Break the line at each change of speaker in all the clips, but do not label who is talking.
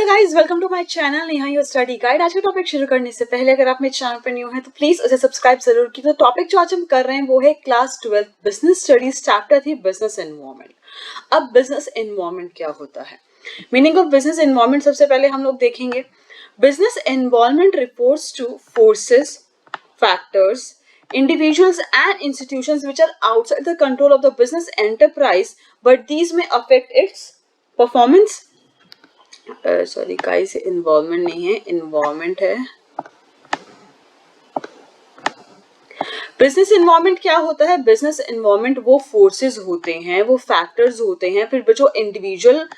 Hello guys, welcome to my channel Neha your study guide. आज का topic शुरू करने से पहले अगर आप मेरे चैनल पर न्यू हैं तो प्लीज उसे सब्सक्राइब जरूर कीजिए। तो टॉपिक जो आज हम कर रहे हैं वो है class 12 business studies chapter 3 business environment. अब बिजनेस एनवायरनमेंट क्या होता है, मीनिंग ऑफ बिजनेस एनवायरनमेंट सबसे पहले हम लोग देखेंगे। Business environment refers two forces, factors, individuals and institutions which are outside the control of the business enterprise but these may affect its performance। Sorry guys, involvement नहीं है, involvement है। Business environment क्या होता है? बिजनेस एनवायरनमेंट वो forces होते हैं, वो फैक्टर्स होते हैं, फिर जो इंडिविजुअल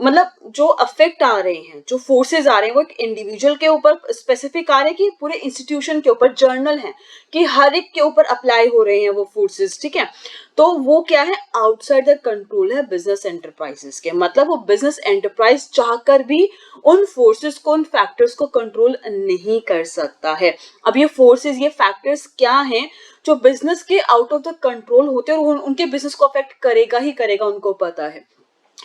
मतलब जो अफेक्ट आ रहे हैं, जो फोर्सेस आ रहे हैं वो एक इंडिविजुअल के ऊपर स्पेसिफिक आ रहे हैं कि पूरे इंस्टीट्यूशन के ऊपर, जर्नल है कि हर एक के ऊपर अप्लाई हो रहे हैं वो फोर्सेस, ठीक है। तो वो क्या है? आउटसाइड द कंट्रोल है बिजनेस एंटरप्राइजेस के। मतलब वो बिजनेस एंटरप्राइज चाहकर भी उन फोर्सेस को, उन फैक्टर्स को कंट्रोल नहीं कर सकता है। अब ये फोर्सेस, ये फैक्टर्स क्या हैं जो बिजनेस के आउट ऑफ द कंट्रोल होते हैं और उनके बिजनेस को अफेक्ट करेगा ही करेगा, उनको पता है।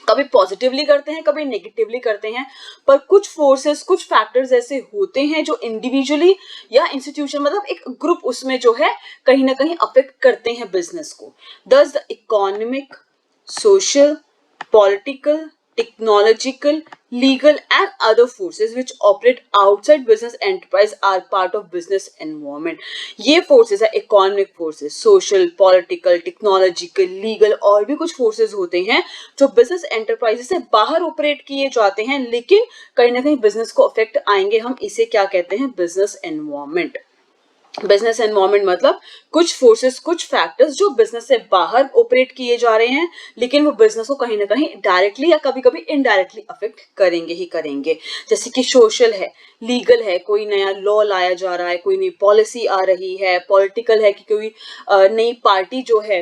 कभी पॉजिटिवली करते हैं, कभी नेगेटिवली करते हैं, पर कुछ फोर्सेस, कुछ फैक्टर्स ऐसे होते हैं जो इंडिविजुअली या इंस्टीट्यूशन, मतलब एक ग्रुप उसमें जो है कहीं ना कहीं अफेक्ट करते हैं बिजनेस को। दस the economic, social, political, technological, legal and other forces which operate outside business enterprise are part of business environment। ये forces है economic forces, social, political, technological, legal और भी कुछ forces होते हैं जो business enterprise से बाहर operate किए जाते हैं लेकिन कहीं ना कहीं business को affect आएंगे। हम इसे क्या कहते हैं? business environment। बिजनेस एनवायरनमेंट मतलब कुछ फोर्सेस, कुछ फैक्टर्स जो बिजनेस से बाहर ऑपरेट किए जा रहे हैं लेकिन वो बिजनेस को कहीं ना कहीं डायरेक्टली या कभी कभी इनडायरेक्टली अफेक्ट करेंगे ही करेंगे। जैसे कि सोशल है, लीगल है, कोई नया लॉ लाया जा रहा है, कोई नई पॉलिसी आ रही है, पॉलिटिकल है कि कोई नई पार्टी जो है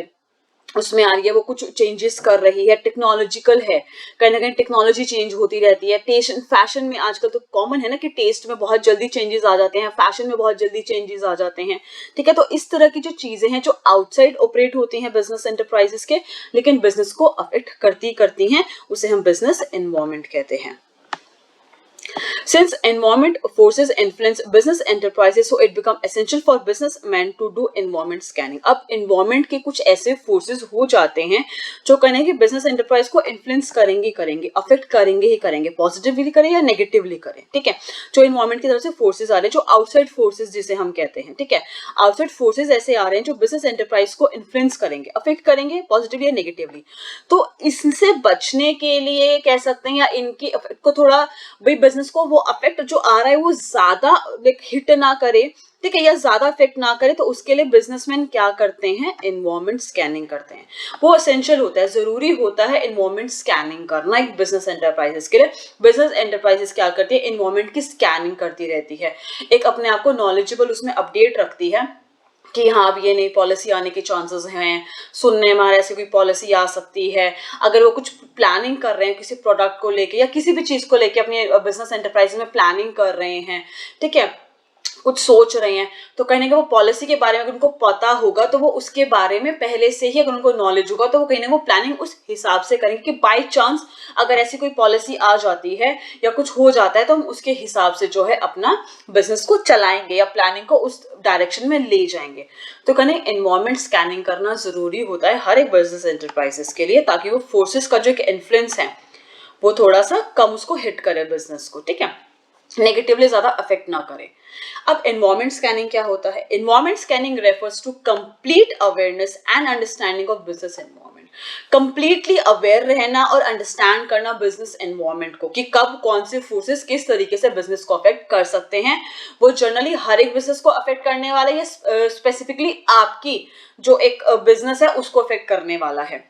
उसमें आ रही है, वो कुछ चेंजेस कर रही है। टेक्नोलॉजिकल है, कहीं ना कहीं टेक्नोलॉजी चेंज होती रहती है। टेस्ट, फैशन में आजकल तो कॉमन है ना कि टेस्ट में बहुत जल्दी चेंजेस आ जाते हैं, फैशन में बहुत जल्दी चेंजेस आ जाते हैं, ठीक है। तो इस तरह की जो चीजें हैं जो आउटसाइड ऑपरेट होती हैं बिजनेस एंटरप्राइजेस के लेकिन बिजनेस को अफेक्ट करती हैं, उसे हम बिजनेस एनवायरनमेंट कहते हैं। Since environment forces influence business enterprises, so it become essential for businessmen to do environment scanning। अब environment के कुछ ऐसे forces हो जाते हैं जो कहें कि business enterprise को influence करेंगे, affect करेंगे ही करेंगे, positively करें या negatively करें, ठीक है। जो environment की तरफ से forces आ रहे हैं, जो outside forces जिसे हम कहते हैं, ठीक है। outside forces ऐसे आ रहे हैं जो business enterprise को influence करेंगे, affect करेंगे positively या negatively। तो इससे बचने के लिए कह सकते हैं या इनकी effect को थोड़ा भाई बिजनेस को वो अफेक्ट जो आ रहा है वो ज्यादा हिट ना करे, ठीक है, या ज्यादा अफेक्ट ना करे, तो उसके लिए बिजनेसमैन क्या करते हैं? एनवायरनमेंट स्कैनिंग करते हैं। वो एसेंशियल होता है, जरूरी होता है एनवायरनमेंट स्कैनिंग करना एक बिजनेस एंटरप्राइजेस के लिए। बिजनेस एंटरप्राइजेस क्या करती है? एनवायरनमेंट की स्कैनिंग करती रहती है, एक अपने आप को नॉलेजेबल उसमें अपडेट रखती है कि हाँ अब ये नई पॉलिसी आने के चांसेस हैं, सुनने में ऐसी कोई पॉलिसी आ सकती है। अगर वो कुछ प्लानिंग कर रहे हैं किसी प्रोडक्ट को लेके या किसी भी चीज को लेके, अपने बिजनेस एंटरप्राइज में प्लानिंग कर रहे हैं, ठीक है, कुछ सोच रहे हैं, तो कहीं ना कहीं वो पॉलिसी के बारे में अगर उनको पता होगा तो वो उसके बारे में पहले से ही, अगर उनको नॉलेज होगा तो वो कहीं ना वो प्लानिंग उस हिसाब से करेंगे कि बाय चांस अगर ऐसी कोई पॉलिसी आ जाती है या कुछ हो जाता है तो हम उसके हिसाब से जो है अपना बिजनेस को चलाएंगे या प्लानिंग को उस डायरेक्शन में ले जाएंगे। तो कहीं एनवायरनमेंट स्कैनिंग करना जरूरी होता है हर एक बिजनेस एंटरप्राइजेस के लिए, ताकि वो फोर्सेस का जो एक इन्फ्लुएंस है वो थोड़ा सा कम उसको हिट करे बिजनेस को, ठीक है, नेगेटिवली ज्यादा अफेक्ट ना करे। अब एनवायरनमेंट स्कैनिंग क्या होता है? Environment scanning refers to complete awareness and understanding of business environment. Completely aware रहना और अंडरस्टैंड करना बिजनेस एनवायरनमेंट को कि कब कौन से फोर्सेस किस तरीके से बिजनेस को अफेक्ट कर सकते हैं। वो जनरली हर एक बिजनेस को अफेक्ट करने वाला है या स्पेसिफिकली आपकी जो एक बिजनेस है उसको अफेक्ट करने वाला है।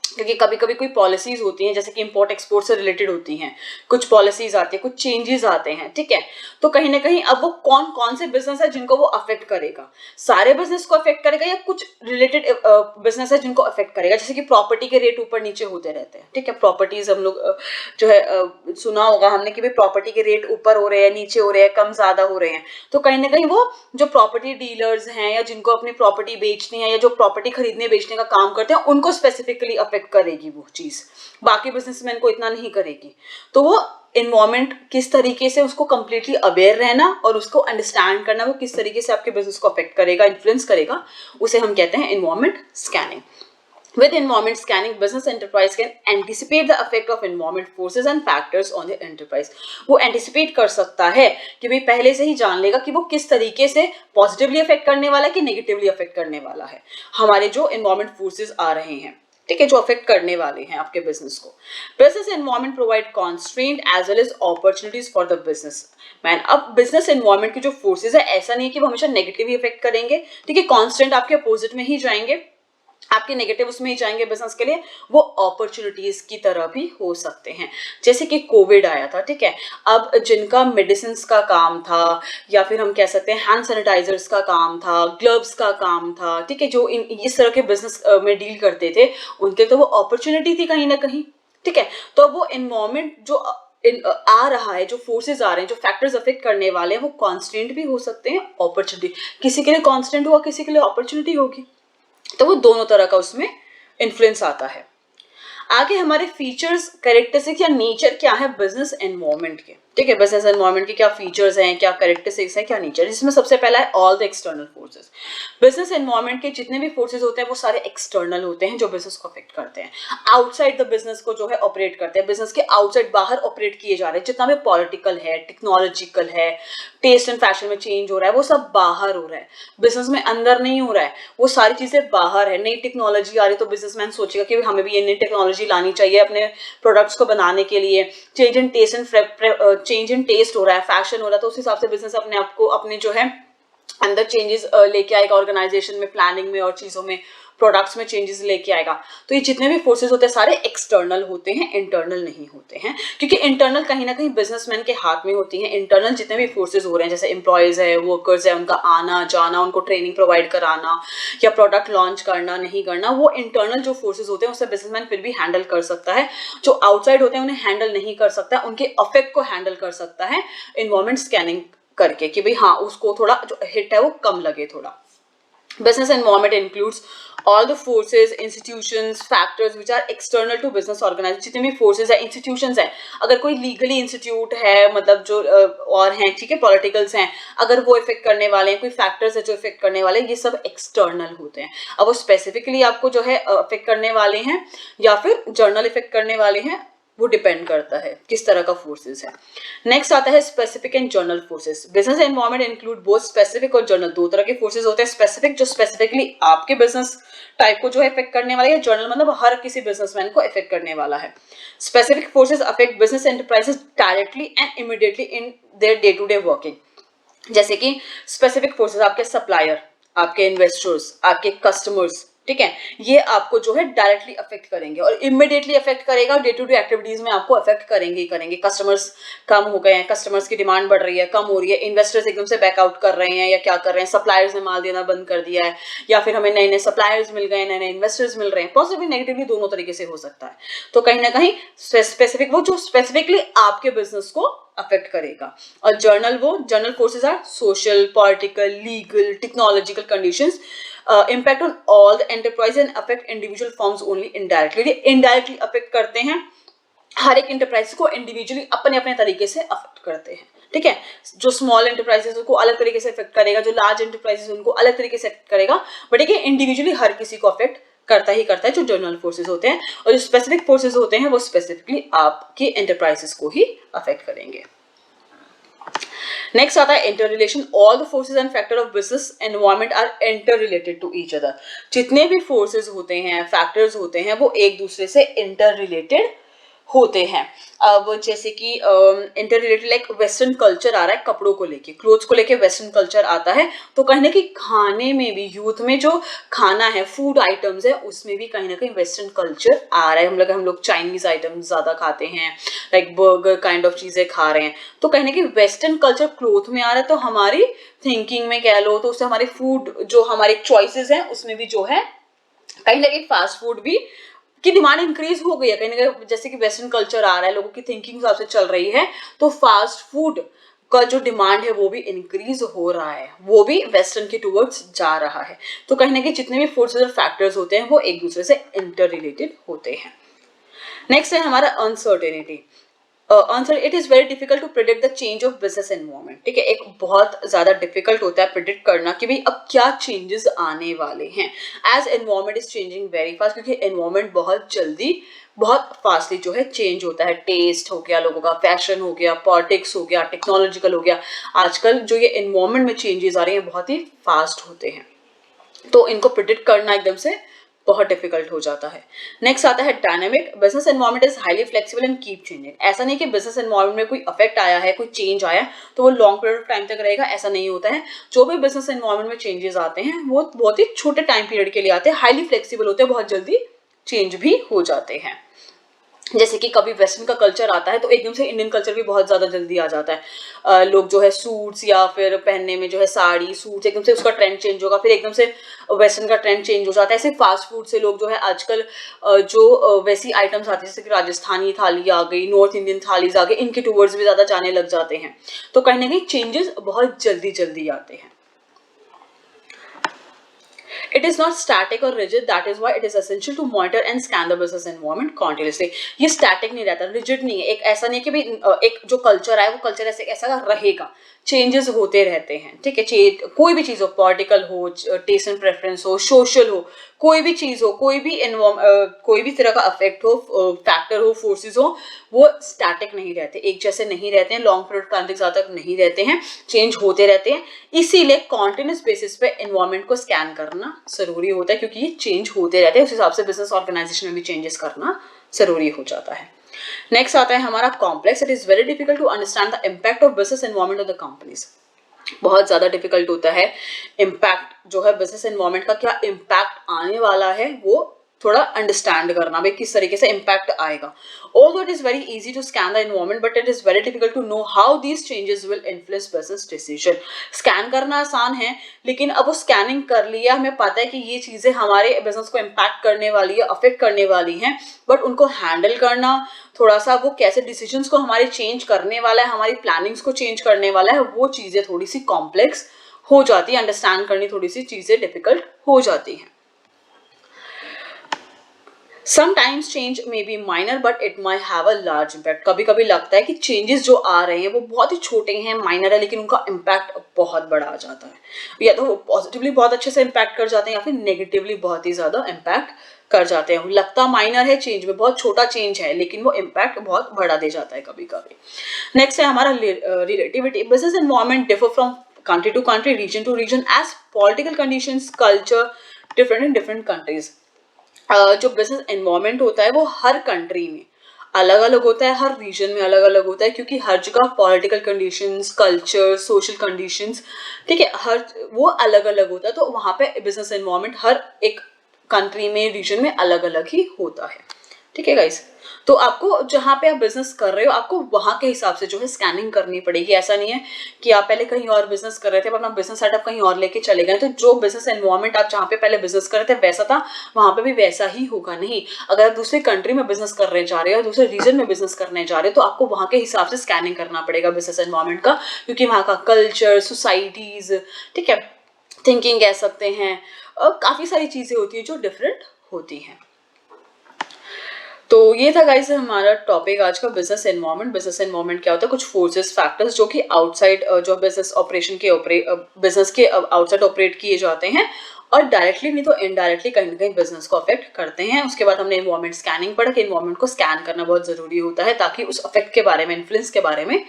क्योंकि कभी कभी कोई पॉलिसीज होती हैं जैसे कि इंपोर्ट एक्सपोर्ट से रिलेटेड होती हैं, कुछ पॉलिसीज आती है, कुछ चेंजेस आते हैं, ठीक है। तो कहीं ना कहीं अब वो कौन कौन से बिजनेस है जिनको वो अफेक्ट करेगा? सारे बिजनेस को अफेक्ट करेगा या कुछ रिलेटेड बिजनेस है जिनको अफेक्ट करेगा? जैसे कि प्रॉपर्टी के रेट ऊपर नीचे होते रहते हैं, ठीक है। प्रॉपर्टीज हम लोग जो है सुना होगा हमने कि भाई प्रॉपर्टी के रेट ऊपर हो रहे हैं, नीचे हो रहे हैं, कम ज्यादा हो रहे हैं। तो कहीं ना कहीं वो जो प्रॉपर्टी डीलर्स हैं या जिनको अपनी प्रॉपर्टी बेचनी है या जो प्रॉपर्टी खरीदने बेचने का काम करते हैं उनको स्पेसिफिकली अफेक्ट करेगी वो चीज, बाकी बिजनेसमैन को इतना नहीं करेगी। तो वो इन्वायरमेंट किस तरीके से उसको कंप्लीटली अवेयर रहना और उसको अंडरस्टैंड करना, वो किस तरीके से आपके बिजनेस को अफेक्ट करेगा, इन्फ्लुएंस करेगा, उसे हम कहते हैं environment scanning. With environment scanning, business enterprise can anticipate the effect of environment forces and factors on the enterprise. वो anticipate कर सकता है कि भाई पहले से ही जान लेगा कि वो किस तरीके से पॉजिटिवली अफेक्ट करने वाला है कि नेगेटिवली अफेक्ट करने वाला है हमारे जो environment forces आ रहे हैं, ठीक है, जो अफेक्ट करने वाले हैं आपके बिजनेस को. Business environment provide constraint as well as opportunities for the businessman. अब बिजनेस एनवायरमेंट की जो फोर्सेज है ऐसा नहीं है कि वो हमेशा नेगेटिवली अफेक्ट करेंगे, ठीक है, कॉन्स्टेंट आपके अपोजिट में ही जाएंगे, आपके नेगेटिव उसमें ही जाएंगे बिजनेस के लिए, वो अपॉर्चुनिटीज की तरह भी हो सकते हैं. जैसे कि कोविड आया था, ठीक है, अब जिनका मेडिसिन का काम था या फिर हम कह सकते हैं हैंड सैनिटाइजर्स का काम था, ग्लव्स का काम था, ठीक है, जो इस तरह के बिजनेस में डील करते थे उनके तो वो अपॉर्चुनिटी थी कहीं ना कहीं, ठीक है. तो वो एनवायरमेंट जो आ रहा है, जो फोर्सेज आ रहे हैं, जो फैक्टर्स अफेक्ट करने वाले हैं, वो कॉन्स्टेंट भी हो सकते हैं, अपॉर्चुनिटी किसी के लिए कॉन्स्टेंट हुआ, किसी के लिए अपॉर्चुनिटी होगी, तो वो दोनों तरह का उसमें इन्फ्लुएंस आता है. आगे हमारे फीचर्स, कैरेक्टरिस्टिक्स या नेचर क्या है बिजनेस एनवायरनमेंट के, ठीक है, बिजनेस एनवायरनमेंट के क्या फीचर्स हैं, क्या कैरेक्टरिस्टिक्स हैं, क्या नेचर. जिसमें सबसे पहला है all the external forces. Business environment के जितने भी फोर्सेस होते हैं वो सारे एक्सटर्नल होते हैं जो बिजनेस को अफेक्ट करते हैं, आउटसाइड द बिजनेस को जो है ऑपरेट करते हैं, बिजनेस के आउटसाइड बाहर ऑपरेट किए जा रहे हैं. जितना भी पॉलिटिकल है, टेक्नोलॉजिकल है, टेस्ट एंड फैशन में चेंज हो रहा है, वो सब बाहर हो रहा है, बिजनेस में अंदर नहीं हो रहा है. वो सारी चीजें बाहर है. नई टेक्नोलॉजी आ रही तो बिजनेसमैन सोचेगा कि हमें भी ये नई टेक्नोलॉजी लानी चाहिए अपने प्रोडक्ट्स को बनाने के लिए. चेंज इन टेस्ट हो रहा है, फैशन हो रहा है, तो उस हिसाब से बिजनेस अपने आप को अपने जो है अंदर चेंजेस लेके आएगा, ऑर्गेनाइजेशन में, प्लानिंग में और चीजों में, प्रोडक्ट्स में चेंजेस लेके आएगा. तो ये जितने भी फोर्सेस होते हैं सारे एक्सटर्नल होते हैं, इंटरनल नहीं होते हैं, क्योंकि इंटरनल कहीं ना कहीं बिजनेसमैन के हाथ में होती हैं. इंटरनल जितने भी फोर्सेस हो रहे हैं जैसे एम्प्लॉयज है, वर्कर्स है, उनका आना जाना, उनको ट्रेनिंग प्रोवाइड कराना या प्रोडक्ट लॉन्च करना नहीं करना, वो इंटरनल जो फोर्सेस होते हैं उससे बिजनेसमैन फिर भी हैंडल कर सकता है. जो आउटसाइड होते हैं उन्हें हैंडल नहीं कर सकता, उनके अफेक्ट को हैंडल कर सकता है एनवायरमेंट स्कैनिंग करके कि भाई हाँ उसको थोड़ा जो हिट है वो कम लगे थोड़ा. Business environment includes all the forces, institutions, factors which are external to business organization. जितने भी forces है, institutions हैं, अगर कोई legally institute है, मतलब जो और हैं, ठीक है, politicals हैं, अगर वो इफेक्ट करने वाले हैं, कोई factors है जो इफेक्ट करने वाले हैं, ये सब external होते हैं. अब वो specifically आपको जो है इफेक्ट करने वाले हैं या फिर जर्नल इफेक्ट करने वाले हैं, वो डिपेंड करता है किस तरह का फोर्सेस है. नेक्स्ट आता है specific and journal forces. Business environment include both specific और जर्नल. दो तरह के फोर्सेस होते हैं. स्पेसिफिक जो स्पेसिफिकली आपके बिजनेस टाइप को जो है इफेक्ट करने वाला है, जर्नल मतलब हर किसी बिजनेसमैन को इफेक्ट करने वाला है. Specific forces affect business enterprises directly and immediately in their day to day working. जैसे कि स्पेसिफिक फोर्सेस आपके सप्लायर, आपके इन्वेस्टर्स, आपके कस्टमर्स, ठीक है, ये आपको जो है डायरेक्टली अफेक्ट करेंगे और इमीडिएटली अफेक्ट करेगा, डे टू डे एक्टिविटीज में आपको अफेक्ट करेंगे ही करेंगे. कस्टमर्स कम हो गए हैं, कस्टमर्स की डिमांड बढ़ रही है, कम हो रही है, इन्वेस्टर्स एकदम से बैकआउट कर रहे हैं या क्या कर रहे हैं, सप्लायर्स ने माल देना बंद कर दिया है, या फिर हमें नए नए सप्लायर्स मिल गए, नए नए इन्वेस्टर्स मिल रहे हैं. पॉजिटिवली नेगेटिवली दोनों तरीके से हो सकता है. तो कहीं ना कहीं स्पेसिफिक वो जो स्पेसिफिकली आपके बिजनेस को अफेक्ट करेगा. और general forces are social, political, legal, technological conditions impact on all the enterprise and affect individual firms only indirectly. ये indirectly affect करते हैं, हर एक enterprise को individually अपने अपने तरीके से affect करते हैं, ठीक है. जो स्मॉल एंटरप्राइजेस उनको अलग तरीके से अफेक्ट करेगा, जो लार्ज एंटरप्राइजेस उनको अलग तरीके से अफेक्ट करेगा, बट ये इंडिविजुअली हर किसी को अफेक्ट करता ही करता है जो जर्नल फोर्सेस होते हैं. और जो स्पेसिफिक फोर्सेस होते हैं वो स्पेसिफिकली आपके एंटरप्राइजेस को ही अफेक्ट करेंगे. नेक्स्ट आता है interrelation. All the forces and factor of business environment are interrelated to each other. जितने भी फोर्सेस होते हैं, फैक्टर्स होते हैं, वो एक दूसरे से इंटर रिलेटेड होते हैं. अब जैसे कि interrelated like western culture आ रहा है कपड़ों को लेके, क्लोथ्स को लेके वेस्टर्न कल्चर आता है, तो कहीं ना कहीं खाने में भी, यूथ में जो खाना है, फूड आइटम्स है, उसमें भी कहीं ना कहीं वेस्टर्न कल्चर आ रहा है. हम लोग चाइनीज आइटम्स ज्यादा खाते हैं, लाइक बर्गर काइंड ऑफ चीजें खा रहे हैं, तो कहीं ना कहीं वेस्टर्न कल्चर क्लोथ में आ रहा है. तो हमारी थिंकिंग में कह लो तो उससे हमारे फूड जो हमारे चॉइसेस हैं उसमें भी जो है कहीं ना कहीं फास्ट फूड भी की डिमांड इंक्रीज हो गई है कहीं ना कहीं. जैसे कि वेस्टर्न कल्चर आ रहा है, लोगों की थिंकिंग हिसाब से चल रही है, तो फास्ट फूड का जो डिमांड है वो भी इंक्रीज हो रहा है, वो भी वेस्टर्न के टुवर्ड्स जा रहा है. तो कहीं ना कहीं जितने भी फोर्सेस और फैक्टर्स होते हैं वो एक दूसरे से इंटर रिलेटेड होते हैं. नेक्स्ट है हमारा uncertainty. Answer, it is very difficult to predict the change of business environment. ठीक है, एक बहुत ज्यादा डिफिकल्ट होता है प्रिडिक्ट करना कि भाई अब क्या चेंजेस आने वाले हैं, as environment is changing very fast, क्योंकि एनवायरनमेंट बहुत जल्दी बहुत फास्टली जो है चेंज होता है। टेस्ट हो गया लोगों का, फैशन हो गया, पॉलिटिक्स हो गया, टेक्नोलॉजिकल हो गया, आजकल जो ये एनवायरनमेंट में चेंजेस आ रहे हैं बहुत ही फास्ट होते हैं, तो इनको प्रिडिक्ट करना एकदम से बहुत डिफिकल्ट हो जाता है। नेक्स्ट आता है dynamic. Business environment is highly flexible and keep changing. ऐसा नहीं कि बिजनेस एनवायरनमेंट में कोई अफेक्ट आया है, कोई चेंज आया तो वो लॉन्ग पीरियड ऑफ टाइम तक रहेगा, ऐसा नहीं होता है। जो भी बिजनेस एनवायरनमेंट में चेंजेस आते हैं वो बहुत ही छोटे टाइम पीरियड के लिए आते हैं, हाईली फ्लेक्सिबल होते हैं, बहुत जल्दी चेंज भी हो जाते हैं। जैसे कि कभी वेस्टर्न का कल्चर आता है तो एकदम से इंडियन कल्चर भी बहुत ज्यादा जल्दी आ जाता है। लोग जो है सूट्स या फिर पहनने में जो है साड़ी सूट्स, एकदम से उसका ट्रेंड चेंज होगा, फिर एकदम से वेस्टर्न का ट्रेंड चेंज हो जाता है। ऐसे फास्ट फूड से लोग जो है आजकल जो वैसी आइटम्स आती है जैसे कि राजस्थानी थाली आ गई, नॉर्थ इंडियन थालीज आ गई, इनके टूवर्ड्स भी ज्यादा जाने लग जाते हैं, तो कहीं ना कहीं चेंजेस बहुत जल्दी जल्दी आते हैं। It is not static or rigid. That is why it is essential to monitor and scan the business environment continuously. ये static नहीं रहता, rigid नहीं है। एक ऐसा नहीं है कि भाई एक जो कल्चर है वो कल्चर ऐसे ऐसा रहेगा, चेंजेस होते रहते हैं। ठीक है, कोई भी चीज हो, पॉलिटिकल हो, टेस्ट एंड प्रेफरेंस हो, सोशल हो, कोई भी चीज हो, कोई भी तरह का अफेक्ट हो, फैक्टर हो, फोर्सेस हो, वो स्टैटिक नहीं रहते, एक जैसे नहीं रहते हैं, लॉन्ग पीरियड टाइम तक ज्यादा तक नहीं रहते हैं, चेंज होते रहते हैं। इसीलिए कॉन्टिन्यूस बेसिस पे एनवायरनमेंट को स्कैन करना जरूरी होता है, क्योंकि ये चेंज होते रहते हैं, उस हिसाब से बिजनेस ऑर्गेनाइजेशन में भी चेंजेस करना जरूरी हो जाता है। नेक्स्ट आता है हमारा complex. It is very difficult to understand the impact of business environment of the companies. बहुत ज्यादा डिफिकल्ट होता है इम्पैक्ट जो है बिजनेस एनवायरनमेंट का, क्या इम्पैक्ट आने वाला है वो थोड़ा अंडरस्टैंड करना, भाई किस तरीके से इम्पैक्ट आएगा। Although it is very easy to scan the environment, but it is very difficult to know how these changes will influence business decision. Scan करना आसान है, लेकिन अब वो स्कैनिंग कर लिया, हमें पता है कि ये चीजें हमारे बिजनेस को इम्पैक्ट करने वाली है, अफेक्ट करने वाली हैं, बट उनको हैंडल करना थोड़ा सा, वो कैसे डिसीजंस को हमारे चेंज करने वाला है, हमारी प्लानिंग्स को चेंज करने वाला है, वो चीजें थोड़ी सी कॉम्प्लेक्स हो जाती है, अंडरस्टैंड करनी थोड़ी सी चीजें डिफिकल्ट हो जाती हैं। Sometimes change may be minor but it might have a large impact. कभी कभी लगता है कि चेंजेस जो आ रहे हैं वो बहुत ही छोटे हैं, माइनर है, लेकिन उनका इम्पैक्ट बहुत बड़ा आ जाता है। या तो वो पॉजिटिवली बहुत अच्छे से इम्पैक्ट कर जाते हैं या फिर नेगेटिवली बहुत ही ज्यादा इम्पैक्ट कर जाते हैं। लगता माइनर है चेंज में, बहुत छोटा चेंज है, लेकिन वो इम्पैक्ट बहुत बड़ा दे जाता है कभी कभी। नेक्स्ट है हमारा relativity. Business environment differ from country to country, region to region, as political conditions, culture different in different countries. जो बिजनेस एनवायरनमेंट होता है वो हर कंट्री में अलग अलग होता है, हर रीजन में अलग अलग होता है, क्योंकि हर जगह political conditions, culture, social conditions, ठीक है, हर वो अलग अलग होता है। तो वहाँ पे बिजनेस एनवायरनमेंट हर एक कंट्री में, रीजन में अलग अलग ही होता है। ठीक है गाइस, तो आपको जहाँ पे आप बिजनेस कर रहे हो आपको वहाँ के हिसाब से जो है स्कैनिंग करनी पड़ेगी। ऐसा नहीं है कि आप पहले कहीं और बिजनेस कर रहे थे, अपना बिजनेस सेटअप कहीं और लेके चले गए, तो जो बिजनेस एनवायरनमेंट आप जहाँ पे पहले बिजनेस कर रहे थे वैसा था, वहाँ पे भी वैसा ही होगा नहीं। अगर आप दूसरी कंट्री में बिजनेस करने जा रहे हो, दूसरे रीजन में बिजनेस करने जा रहे हो, तो आपको वहाँ के हिसाब से स्कैनिंग करना पड़ेगा बिजनेस एनवायरनमेंट का, क्योंकि वहाँ का कल्चर, सोसाइटीज, ठीक है, थिंकिंग कह सकते हैं, काफी सारी चीजें होती है जो डिफरेंट होती हैं। तो ये था गाइस हमारा टॉपिक आज का, बिजनेस एनवायरनमेंट। बिजनेस एनवायरनमेंट क्या होता है, कुछ फोर्सेस, फैक्टर्स जो कि आउटसाइड जो बिजनेस ऑपरेशन के बिजनेस के आउटसाइड ऑपरेट किए जाते हैं, और डायरेक्टली नहीं तो इनडायरेक्टली कहीं ना कहीं बिजनेस को अफेक्ट करते हैं। उसके बाद हमने एनवायरनमेंट स्कैनिंग पढ़ा कि एनवायरनमेंट को स्कैन करना बहुत जरूरी होता है, ताकि उस अफेक्ट के बारे में, इन्फ्लुएंस के बारे में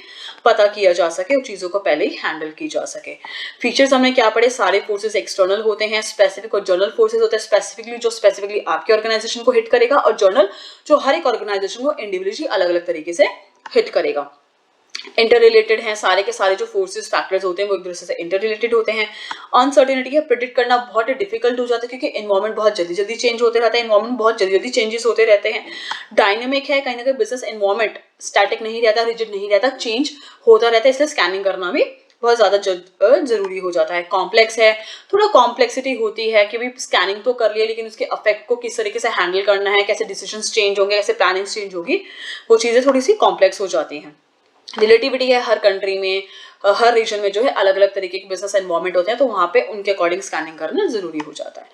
पता किया जा सके, उन चीजों को पहले ही हैंडल की जा सके। फीचर्स हमने क्या पढ़े, सारे फोर्सेस एक्सटर्नल होते हैं, स्पेसिफिक और जर्नल फोर्सेस होते हैं, स्पेसिफिकली जो स्पेसिफिकली आपके ऑर्गेनाइजेशन को हिट करेगा, और जर्नल जो हर एक ऑर्गेनाइजेशन को इंडिविजुअली अलग अलग तरीके से हिट करेगा। इंटर रिलेटेड हैं सारे के सारे, जो फोर्सेस फैक्टर्स होते हैं वो एक दूसरे से इंटर रिलेटेड होते हैं। अनसर्टेनिटी है, प्रिडिक्ट करना बहुत डिफिकल्ट हो जाता है, क्योंकि एनवायरनमेंट बहुत जल्दी जल्दी चेंज होते रहता है, एनवायरनमेंट बहुत जल्दी जल्दी चेंजेस होते रहते हैं। डायनेमिक है, कहीं ना कहीं बिजनेस एनवायरनमेंट स्टैटिक नहीं रहता, रिजिड नहीं रहता, चेंज होता रहता है, इसलिए स्कैनिंग करना भी बहुत ज्यादा जरूरी हो जाता है। कॉम्प्लेक्स है, थोड़ा कॉम्प्लेक्सिटी होती है कि भाई स्कैनिंग तो कर लिया, लेकिन उसके अफेक्ट को किस तरीके से हैंडल करना है, कैसे डिसीजंस चेंज होंगे, कैसे प्लानिंग चेंज होगी, वो चीजें थोड़ी सी कॉम्प्लेक्स हो जाती हैं। रिलेटिविटी है, हर कंट्री में, हर रीजन में जो है अलग अलग तरीके के बिजनेस एनवायरनमेंट होते हैं, तो वहाँ पे उनके अकॉर्डिंग स्कैनिंग करना जरूरी हो जाता है।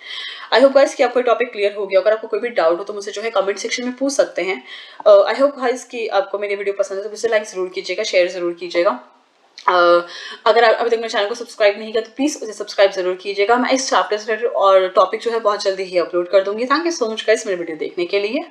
आई होप गाइस कि आपको टॉपिक क्लियर हो गया। अगर आपको कोई भी डाउट हो तो मुझे जो है कमेंट सेक्शन में पूछ सकते हैं। आई होप गाइस कि आपको मेरी वीडियो पसंद है तो मुझे लाइक जरूर कीजिएगा, शेयर जरूर कीजिएगा। अगर आप अभी तक मेरे चैनल को सब्सक्राइब नहीं किया तो प्लीज उसे सब्सक्राइब जरूर कीजिएगा। मैं इस चैप्टर से और टॉपिक जो है बहुत जल्दी ही अपलोड कर दूंगी। Thank you so much guys मेरी वीडियो देखने के लिए।